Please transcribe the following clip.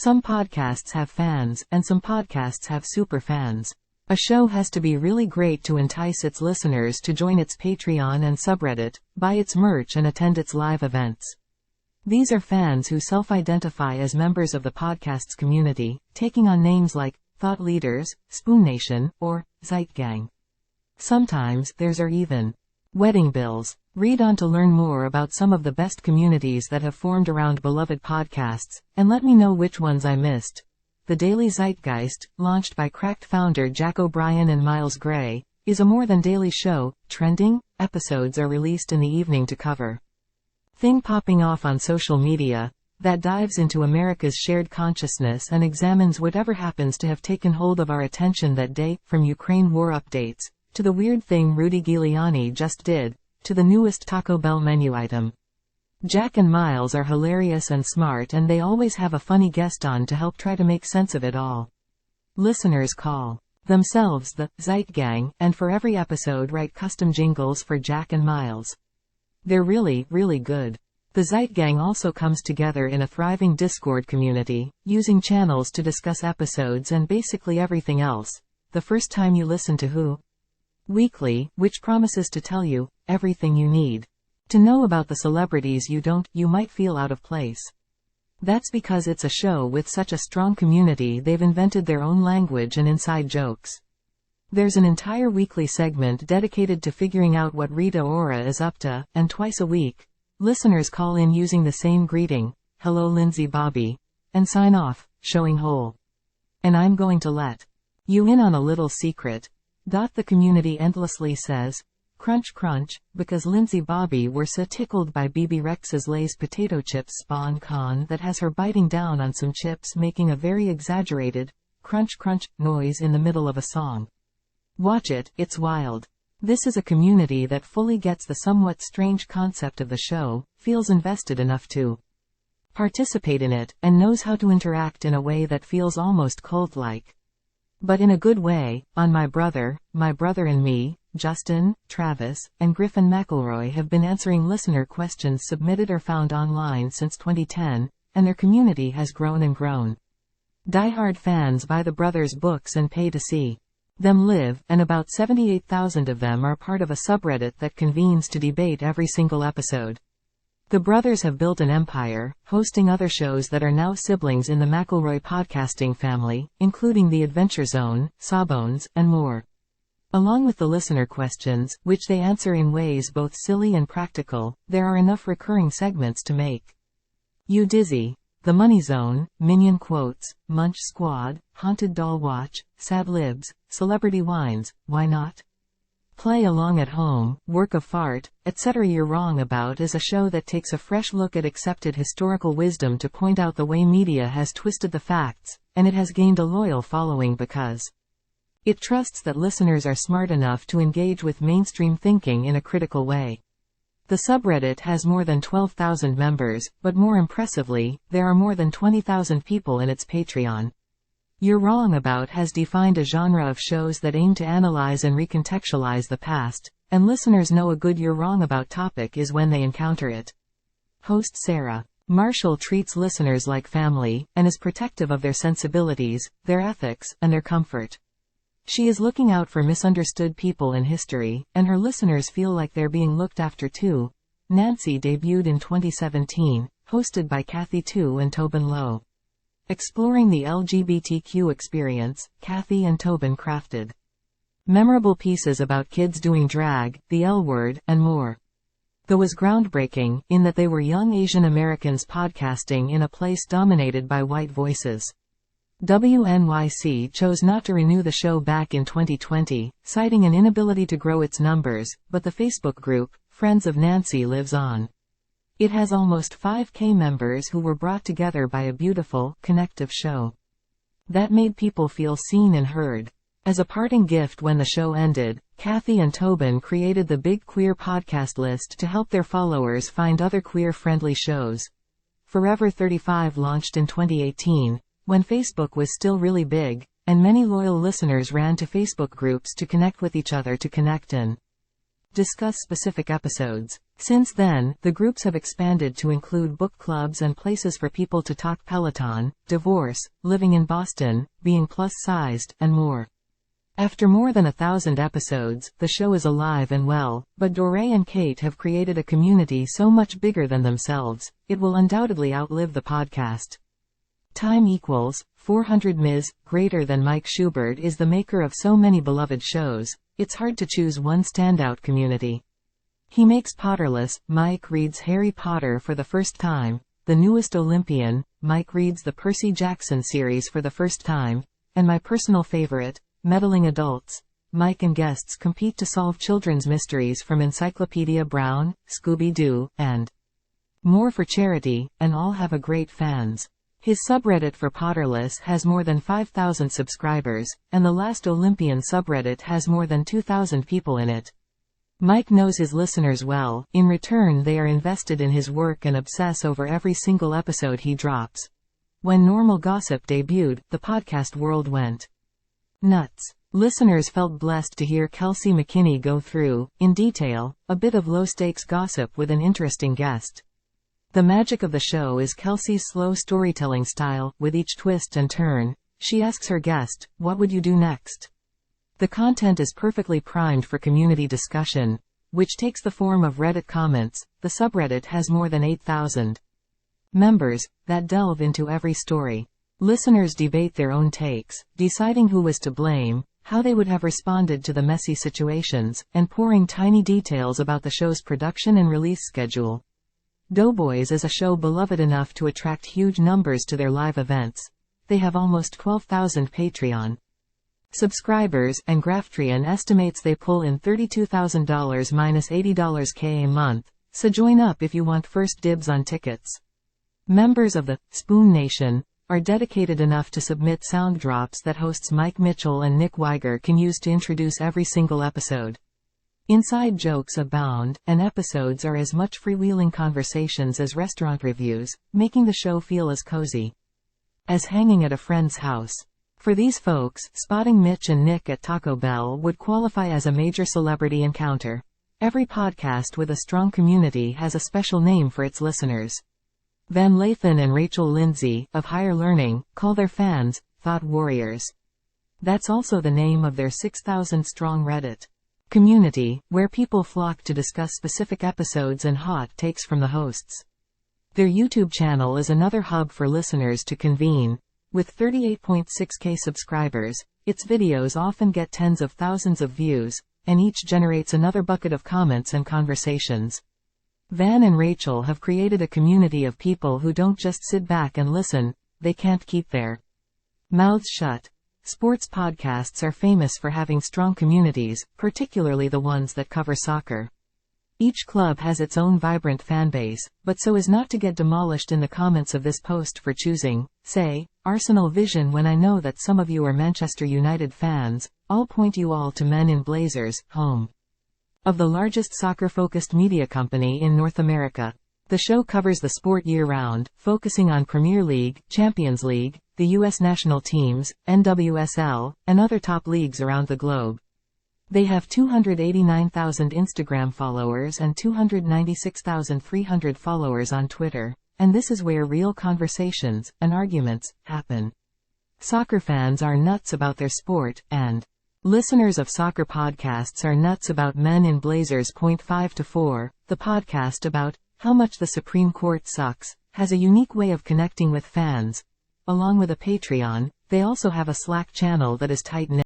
Some podcasts have fans, and some podcasts have super fans. A show has to be really great to entice its listeners to join its Patreon and subreddit, buy its merch and attend its live events. These are fans who self-identify as members of the podcast's community, taking on names like Thought Leaders, Spoon Nation, or Zeitgang. Sometimes, theirs are even wedding bills. Read on to learn more about some of the best communities that have formed around beloved podcasts, and let me know which ones I missed. The Daily Zeitgeist, launched by Cracked founder Jack O'Brien and Miles Gray, is a more than daily show. Trending episodes are released in the evening to cover thing popping off on social media that dives into America's shared consciousness and examines whatever happens to have taken hold of our attention that day, from Ukraine war updates, to the weird thing Rudy Giuliani just did, to the newest Taco Bell menu item. Jack and Miles are hilarious and smart, and they always have a funny guest on to help try to make sense of it all. Listeners call themselves the Zeitgang, and for every episode write custom jingles for Jack and Miles. They're really, really good. The Zeitgang also comes together in a thriving Discord community, using channels to discuss episodes and basically everything else. The first time you listen to Who Weekly, which promises to tell you everything you need to know about the celebrities you might feel out of place. That's because it's a show with such a strong community. They've invented their own language and inside jokes. There's an entire weekly segment dedicated to figuring out what Rita Ora is up to, and twice a week, listeners call in using the same greeting, "Hello Lindsey Bobby," and sign off, showing whole. And I'm going to let you in on a little secret. The community endlessly says, "Crunch crunch," because Lindsey Bobby were so tickled by Bebe Rexha's Lay's potato chips spon-con that has her biting down on some chips, making a very exaggerated crunch crunch noise in the middle of a song. Watch it, it's wild. This is a community that fully gets the somewhat strange concept of the show, feels invested enough to participate in it, and knows how to interact in a way that feels almost cult-like. But in a good way. On My Brother and Me, Justin, Travis, and Griffin McElroy have been answering listener questions submitted or found online since 2010, and their community has grown and grown. Die-hard fans buy the brothers' books and pay to see them live, and about 78,000 of them are part of a subreddit that convenes to debate every single episode. The brothers have built an empire, hosting other shows that are now siblings in the McElroy podcasting family, including The Adventure Zone, Sawbones, and more. Along with the listener questions, which they answer in ways both silly and practical, there are enough recurring segments to make you dizzy. The Money Zone, Minion Quotes, Munch Squad, Haunted Doll Watch, Sad Libs, Celebrity Wines, Why Not? Play Along at Home, Work of Fart, etc. You're Wrong About is a show that takes a fresh look at accepted historical wisdom to point out the way media has twisted the facts, and it has gained a loyal following because it trusts that listeners are smart enough to engage with mainstream thinking in a critical way. The subreddit has more than 12,000 members, but more impressively, there are more than 20,000 people in its Patreon. You're Wrong About has defined a genre of shows that aim to analyze and recontextualize the past, and listeners know a good You're Wrong About topic is when they encounter it. Host Sarah Marshall treats listeners like family, and is protective of their sensibilities, their ethics, and their comfort. She is looking out for misunderstood people in history, and her listeners feel like they're being looked after too. Nancy debuted in 2017, hosted by Kathy Tu and Tobin Lowe. Exploring the LGBTQ experience, Kathy and Tobin crafted memorable pieces about kids doing drag, the L word, and more. Though was groundbreaking, in that they were young Asian Americans podcasting in a place dominated by white voices. WNYC chose not to renew the show back in 2020, citing an inability to grow its numbers, but the Facebook group, Friends of Nancy, lives on. It has almost 5K members who were brought together by a beautiful, connective show that made people feel seen and heard. As a parting gift when the show ended, Kathy and Tobin created the Big Queer Podcast List to help their followers find other queer-friendly shows. Forever 35 launched in 2018, when Facebook was still really big, and many loyal listeners ran to Facebook groups to connect with each other to connect and discuss specific episodes. Since then, the groups have expanded to include book clubs and places for people to talk Peloton, divorce, living in Boston, being plus-sized, and more. After more than 1,000 episodes, the show is alive and well, but Doré and Kate have created a community so much bigger than themselves, it will undoubtedly outlive the podcast. Time equals 400 Ms. Greater than Mike Schubert is the maker of so many beloved shows, it's hard to choose one standout community. He makes Potterless, Mike reads Harry Potter for the first time, The Newest Olympian, Mike reads the Percy Jackson series for the first time, and my personal favorite, Meddling Adults. Mike and guests compete to solve children's mysteries from Encyclopedia Brown, Scooby-Doo, and more for charity, and all have a great fans. His subreddit for Potterless has more than 5,000 subscribers, and the Last Olympian subreddit has more than 2,000 people in it. Mike knows his listeners well, in return they are invested in his work and obsess over every single episode he drops. When Normal Gossip debuted, the podcast world went nuts. Listeners felt blessed to hear Kelsey McKinney go through, in detail, a bit of low-stakes gossip with an interesting guest. The magic of the show is Kelsey's slow storytelling style. With each twist and turn, she asks her guest, "What would you do next?" The content is perfectly primed for community discussion, which takes the form of Reddit comments. The subreddit has more than 8,000 members that delve into every story. Listeners debate their own takes, deciding who was to blame, how they would have responded to the messy situations, and pouring tiny details about the show's production and release schedule. Doughboys is a show beloved enough to attract huge numbers to their live events. They have almost 12,000 Patreon subscribers, and Graftrian estimates they pull in $32,000 minus $80 a month, so join up if you want first dibs on tickets. Members of the Spoon Nation are dedicated enough to submit sound drops that hosts Mike Mitchell and Nick Weiger can use to introduce every single episode. Inside jokes abound, and episodes are as much freewheeling conversations as restaurant reviews, making the show feel as cozy as hanging at a friend's house. For these folks, spotting Mitch and Nick at Taco Bell would qualify as a major celebrity encounter. Every podcast with a strong community has a special name for its listeners. Van Lathan and Rachel Lindsay, of Higher Learning, call their fans Thought Warriors. That's also the name of their 6,000-strong Reddit community, where people flock to discuss specific episodes and hot takes from the hosts. Their YouTube channel is another hub for listeners to convene. With 38.6K subscribers, its videos often get tens of thousands of views, and each generates another bucket of comments and conversations. Van and Rachel have created a community of people who don't just sit back and listen, they can't keep their mouths shut. Sports podcasts are famous for having strong communities, particularly the ones that cover soccer. Each club has its own vibrant fanbase, but so as not to get demolished in the comments of this post for choosing, say, Arsenal Vision when I know that some of you are Manchester United fans, I'll point you all to Men in Blazers, home of the largest soccer-focused media company in North America. The show covers the sport year-round, focusing on Premier League, Champions League, the U.S. national teams, NWSL, and other top leagues around the globe. They have 289,000 Instagram followers and 296,300 followers on Twitter, and this is where real conversations and arguments happen. Soccer fans are nuts about their sport, and listeners of soccer podcasts are nuts about Men in Blazers. 5 to 4, the podcast about how much the Supreme Court sucks, has a unique way of connecting with fans. Along with a Patreon, they also have a Slack channel that is tight-knit.